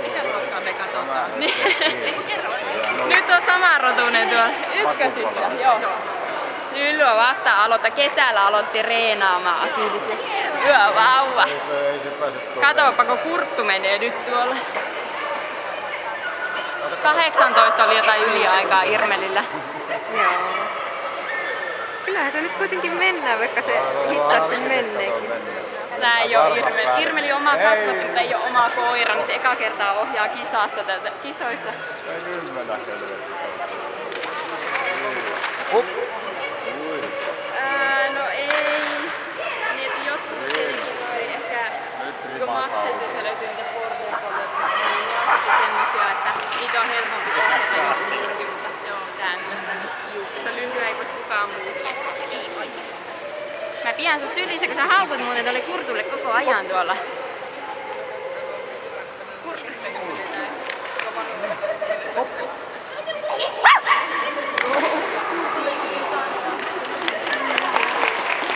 Mitä luokkaa me katsotaan? Niin. Nyt on samanrotuinen tuolla ykkösissä. Joo. Lylly on vasta kesällä aloitti reenaamaan Akilit. Hyvä vauva. Katoppa kun Kurttu menee nyt tuolla. 18 oli jotain yliaikaa Irmelillä. Joo. Kyllähän se nyt kuitenkin mennään, vaikka se hitaasti menneekin. Tää ei oo Irmeli. Irmeli on oma kasvatti, mutta ei oo oma koira, niin se eka kertaa ohjaa kisoissa. Ei nyt mennä helvettiin. No ei. Niin, että jotkut tietenkin voi ehkä, kun Maksessa löytyy niitä porteisvalioita, niin ne on sitten semmosia, että niitä on helpompi ohjata niinkin, mutta joo, tämmöstä se Lyllyä ei vois kukaan muu vie. Ei vois. Mä pidän sut sylissä, kun sä haukut muuten tuolle Kurtulle koko ajan tuolla.